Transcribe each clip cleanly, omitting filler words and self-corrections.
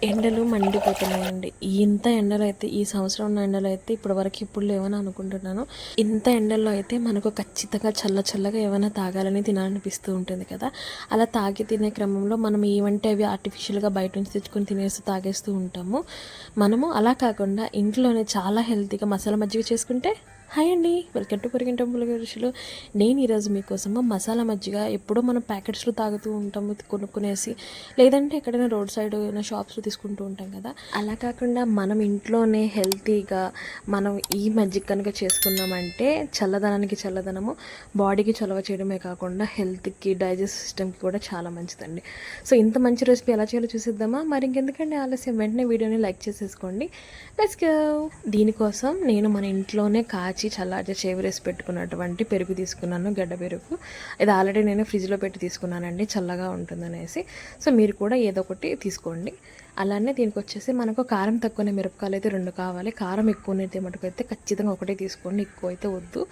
ఎండలు మండిపోతున్నాయండి. ఇంత ఎండలు అయితే ఈ సంవత్సరం ఉన్న ఎండలు అయితే ఇప్పటివరకు ఇప్పుడు లేవని అనుకుంటున్నాను. ఇంత ఎండల్లో అయితే మనకు ఖచ్చితంగా చల్లగా ఏమైనా తాగాలని తినాలనిపిస్తూ ఉంటుంది కదా. అలా తాగి తినే క్రమంలో మనం ఏమంటే అవి ఆర్టిఫిషియల్గా బయట నుంచి తెచ్చుకొని తినేస్తూ తాగేస్తూ ఉంటాము. మనము అలా కాకుండా ఇంట్లోనే చాలా హెల్తీగా మసాలా మజ్జిగ చేసుకుంటే హాయ్ అండి, వెల్కమ్ టు కొరిగింట పులిహోర రుచులు. నేను ఈరోజు మీకోసము మసాలా మజ్జిగ ఎప్పుడో మనం ప్యాకెట్స్లో తాగుతూ ఉంటాము కొనుక్కునేసి, లేదంటే ఎక్కడైనా రోడ్ సైడ్ ఏమైనా షాప్స్లో తీసుకుంటూ ఉంటాం కదా. అలా కాకుండా మనం ఇంట్లోనే హెల్తీగా మనం ఈ మజ్జిగ కనుక చేసుకున్నామంటే చల్లదనానికి చల్లదనము, బాడీకి చలవ చేయడమే కాకుండా హెల్త్కి డైజెస్ట్ సిస్టమ్కి కూడా చాలా మంచిదండి. సో ఇంత మంచి రెసిపీ ఎలా చేయాలో చూసిద్దామా? మరి ఇంకెందుకంటే ఆలస్యం, వెంటనే వీడియోని లైక్ చేసేసుకోండి. Let's go. దీనికోసం నేను మన ఇంట్లోనే చల్లార్చి చేవిరేసి పెట్టుకున్నటువంటి పెరుగు తీసుకున్నాను, గడ్డ పెరుగు. ఇది ఆల్రెడీ నేను ఫ్రిడ్జ్లో పెట్టి తీసుకున్నానండి, చల్లగా ఉంటుందనేసి. సో మీరు కూడా ఏదో ఒకటి తీసుకోండి. అలానే దీనికి వచ్చేసి మనకు కారం తక్కువనే మిరపకాయలు అయితే 2 కావాలి. కారం ఎక్కువనైతే మటుకైతే ఖచ్చితంగా ఒకటే తీసుకోండి, ఎక్కువ అయితే వద్దు.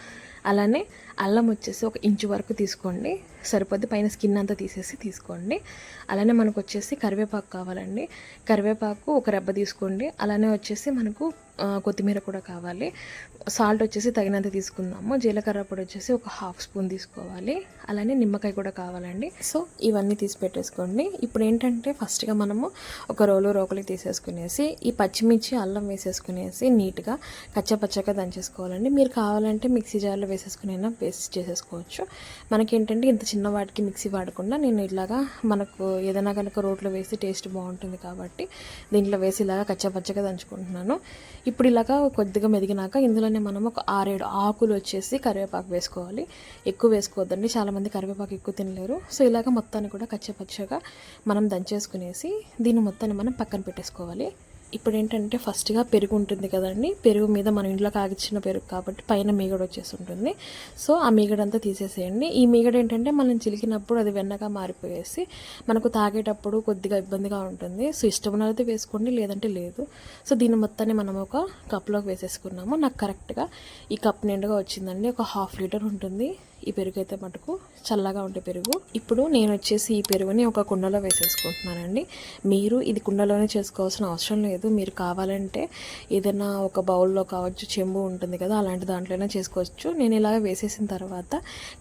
అలానే అల్లం వచ్చేసి 1 ఇంచు వరకు తీసుకోండి, సరిపోద్ది. పైన స్కిన్ అంతా తీసేసి తీసుకోండి. అలానే మనకు వచ్చేసి కరివేపాకు కావాలండి. కరివేపాకు 1 రెబ్బ తీసుకోండి. అలానే వచ్చేసి మనకు కొత్తిమీర కూడా కావాలి. సాల్ట్ వచ్చేసి తగినంత తీసుకుందాము. జీలకర్ర పొడి వచ్చేసి 1/2 స్పూన్ తీసుకోవాలి. అలానే నిమ్మకాయ కూడా కావాలండి. సో ఇవన్నీ తీసి పెట్టేసుకోండి. ఇప్పుడు ఏంటంటే ఫస్ట్గా మనము ఒక రోకలి తీసేసుకునేసి ఈ పచ్చిమిర్చి అల్లం వేసేసుకునేసి నీట్గా కచ్చపచ్చగా దంచేసుకోవాలండి. మీరు కావాలంటే మిక్సీ జార్లో వేసేసుకునైనా పేస్ట్ చేసేసుకోవచ్చు. మనకేంటంటే ఇంత చిన్న వాటికి మిక్సీ వాడకుండా నేను ఇలాగా మనకు ఏదైనా కనుక రోట్లో వేసి టేస్ట్ బాగుంటుంది కాబట్టి దీంట్లో వేసి ఇలాగా కచ్చపచ్చగా దంచుకుంటున్నాను. ఇప్పుడు ఇలాగా కొద్దిగా మెదిగినాక ఇందులోనే మనం ఒక 6-7 ఆకులు వచ్చేసి కరివేపాకు వేసుకోవాలి. ఎక్కువ వేసుకోవద్దండి, చాలామంది కరివేపాకు ఎక్కువ తినలేరు. సో ఇలాగ మొత్తాన్ని కూడా కచ్చపచ్చగా మనం దంచేసుకునేసి దీన్ని మొత్తాన్ని మనం పక్కన పెట్టేసుకోవాలి. ఇప్పుడు ఏంటంటే ఫస్ట్గా పెరుగు ఉంటుంది కదండి, పెరుగు మీద మన ఇంట్లో కాగిచ్చిన పెరుగు కాబట్టి పైన మీగడ వచ్చేసి ఉంటుంది. సో ఆ మీగడంతా తీసేసేయండి. ఈ మీగడ ఏంటంటే మనం చిలికినప్పుడు అది వెన్నగా మారిపోయేసి మనకు తాగేటప్పుడు కొద్దిగా ఇబ్బందిగా ఉంటుంది. సో ఇష్టం ఉన్నది వేసుకోండి, లేదంటే లేదు. సో దీన్ని మొత్తాన్ని మనం ఒక కప్లోకి వేసేసుకున్నాము. నాకు కరెక్ట్గా ఈ కప్ నిండుగా వచ్చిందండి. ఒక 1/2 లీటర్ ఉంటుంది ఈ పెరుగు అయితే మటుకు, చల్లగా ఉండే పెరుగు. ఇప్పుడు నేను వచ్చేసి ఈ పెరుగుని ఒక కుండలో వేసేసుకుంటున్నానండి. మీరు ఇది కుండలోనే చేసుకోవాల్సిన అవసరం లేదు. మీరు కావాలంటే ఏదైనా ఒక బౌల్లో కావచ్చు, చెంబు ఉంటుంది కదా, అలాంటి దాంట్లోనే చేసుకోవచ్చు. నేను ఇలాగ వేసేసిన తర్వాత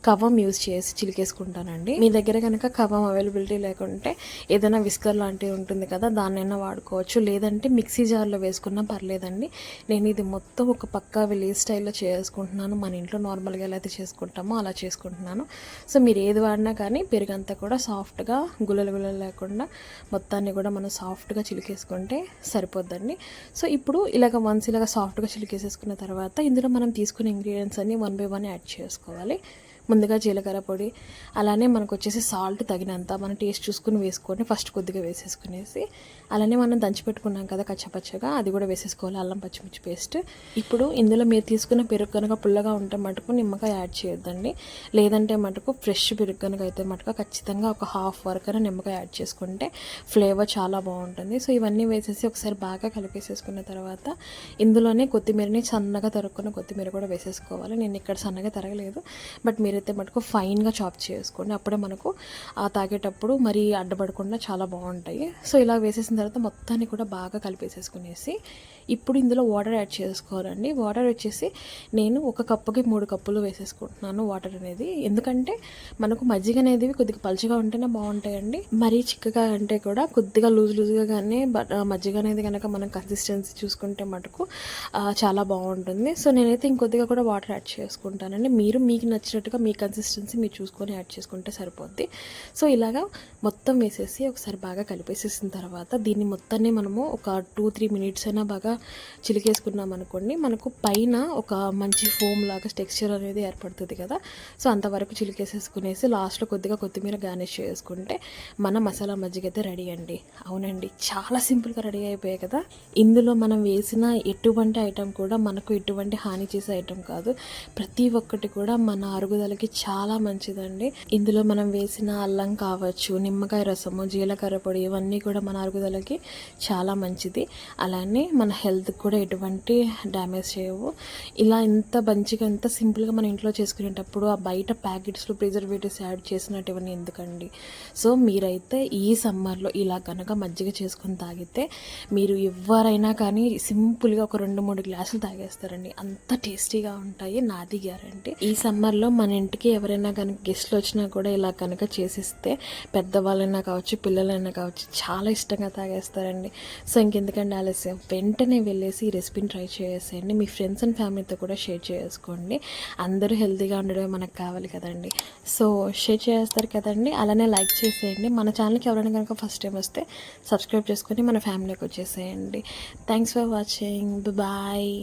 కవ్వం యూజ్ చేసి చిలికేసుకుంటానండి. మీ దగ్గర కనుక కవ్వం అవైలబిలిటీ లేకుంటే ఏదైనా విస్కర్ లాంటివి ఉంటుంది కదా, దాన్నైనా వాడుకోవచ్చు. లేదంటే మిక్సీ జార్లో వేసుకున్నా పర్లేదండి. నేను ఇది మొత్తం ఒక పక్కా విలేజ్ స్టైల్లో చేసుకుంటున్నాను. మన ఇంట్లో నార్మల్గా ఎలా అయితే చేసుకుంటామో అలా చేసుకుంటున్నాను. సో మీరు ఏది వాడినా కానీ పెరుగంతా కూడా సాఫ్ట్గా గుల్లలు లేకుండా మొత్తాన్ని కూడా మనం సాఫ్ట్గా చిలికేసుకుంటే సరిపోద్దండి. సో ఇప్పుడు వన్స్ ఇలాగ సాఫ్ట్గా చిలికేసేసుకున్న తర్వాత ఇందులో మనం తీసుకునే ఇంగ్రీడియంట్స్ అన్ని 1 by 1 యాడ్ చేసుకోవాలి. ముందుగా జీలకర్ర పొడి, అలానే మనకు వచ్చేసి సాల్ట్ తగినంత మన టేస్ట్ చూసుకుని వేసుకొని ఫస్ట్ కొద్దిగా వేసేసుకునేసి, అలానే మనం దంచి పెట్టుకున్నాం కదా కచ్చపచ్చగా, అది కూడా వేసేసుకోవాలి, అల్లం పచ్చిమిర్చి పేస్ట్. ఇప్పుడు ఇందులో మీరు తీసుకున్న పెరుగు కనుక పుల్లగా ఉంటే మటుకు నిమ్మకాయ యాడ్ చేయొద్దండి. లేదంటే మటుకు ఫ్రెష్ పెరుగు కనుక అయితే మటుకు ఖచ్చితంగా ఒక 1/2 వరకు నిమ్మకాయ యాడ్ చేసుకుంటే ఫ్లేవర్ చాలా బాగుంటుంది. సో ఇవన్నీ వేసేసి ఒకసారి బాగా కలిపేసేసుకున్న తర్వాత ఇందులోనే కొత్తిమీరని సన్నగా తరుక్కున్న కొత్తిమీర కూడా వేసేసుకోవాలి. నేను ఇక్కడ సన్నగా తరగలేదు, బట్ మీరైతే మటుకు ఫైన్గా చాప్ చేసుకోండి. అప్పుడే మనకు తాగేటప్పుడు మరీ అడ్డపడకుండా చాలా బాగుంటాయి. సో ఇలా వేసేసిన తర్వాత మొత్తాన్ని కూడా బాగా కలిపేసేసుకునేసి ఇప్పుడు ఇందులో వాటర్ యాడ్ చేసుకోవాలండి. వాటర్ వచ్చేసి నేను 1 కప్పుకి 3 కప్పులు వేసేసుకుంటున్నాను వాటర్ అనేది. ఎందుకంటే మనకు మజ్జిగ అనేది కొద్దిగా పలుచగా ఉంటేనే బాగుంటాయండి. మరీ చిక్కగా అంటే కూడా కొద్దిగా లూజ్గా కానీ మజ్జిగ అనేది కనుక మనం కన్సిస్టెన్సీ చూసుకుంటే మటుకు చాలా బాగుంటుంది. సో నేనైతే ఇంకొద్దిగా కూడా వాటర్ యాడ్ చేసుకుంటానండి. మీరు మీకు నచ్చినట్టుగా మీ కన్సిస్టెన్సీ మీరు చూసుకొని యాడ్ చేసుకుంటే సరిపోద్ది. సో ఇలాగా మొత్తం వేసేసి ఒకసారి బాగా కలిపేసేసిన తర్వాత దీన్ని మొత్తాన్ని మనము ఒక 2-3 మినిట్స్ అయినా బాగా చిలికేసుకున్నాం అనుకోండి, మనకు పైన ఒక మంచి ఫోమ్ లాగా టెక్స్చర్ అనేది ఏర్పడుతుంది కదా. సో అంతవరకు చిలికేసేసుకునేసి లాస్ట్లో కొద్దిగా కొత్తిమీర గార్నిష్ చేసుకుంటే మన మసాలా మజ్జిగ అయితే రెడీ అండి. అవునండి, చాలా సింపుల్గా రెడీ అయిపోయాయి కదా. ఇందులో మనం వేసిన ఎటువంటి ఐటెం కూడా మనకు ఎటువంటి హాని చేసే ఐటెం కాదు. ప్రతి ఒక్కటి కూడా మన అరుగుదలకి చాలా మంచిదండి. ఇందులో మనం వేసిన అల్లం కావచ్చు, నిమ్మకాయ రసము, జీలకర్ర పొడి, ఇవన్నీ కూడా మన అరుగుదలకి చాలా మంచిది. అలానే మన హెల్త్ కూడా ఎటువంటి డ్యామేజ్ చేయవు. ఇలా ఇంత మంచిగా ఎంత సింపుల్గా మన ఇంట్లో చేసుకునేటప్పుడు ఆ బయట ప్యాకెట్స్లో ప్రిజర్వేటివ్స్ యాడ్ చేసినట్టువన్నీ ఎందుకండి. సో మీరైతే ఈ సమ్మర్లో ఇలా కనుక మజ్జిగ చేసుకొని తాగితే మీరు ఎవరైనా కానీ సింపుల్గా ఒక 2-3 గ్లాసులు తాగేస్తారండి. అంత టేస్టీగా ఉంటాయి, నాది గ్యారంటీ. ఈ సమ్మర్లో మన ఇంటికి ఎవరైనా కనుక గెస్ట్లు వచ్చినా కూడా ఇలా కనుక చేసిస్తే పెద్దవాళ్ళైనా కావచ్చు, పిల్లలైనా కావచ్చు, చాలా ఇష్టంగా తాగేస్తారండి. సో ఇంకెందుకంటే ఆలస్యం, వెంటనే వెళ్ళేసి ఈ రెసిపీని ట్రై చేసేయండి. మీ ఫ్రెండ్స్ అండ్ ఫ్యామిలీతో కూడా షేర్ చేసుకోండి. అందరూ హెల్తీగా ఉండడమే మనకు కావాలి కదండి. సో షేర్ చేస్తారు కదండి, అలానే లైక్ చేసేయండి. మన ఛానల్కి ఎవరైనా కనుక ఫస్ట్ టైం వస్తే సబ్స్క్రైబ్ చేసుకొని మన ఫ్యామిలీకి వచ్చేసేయండి. Thanks for watching. బాయ్.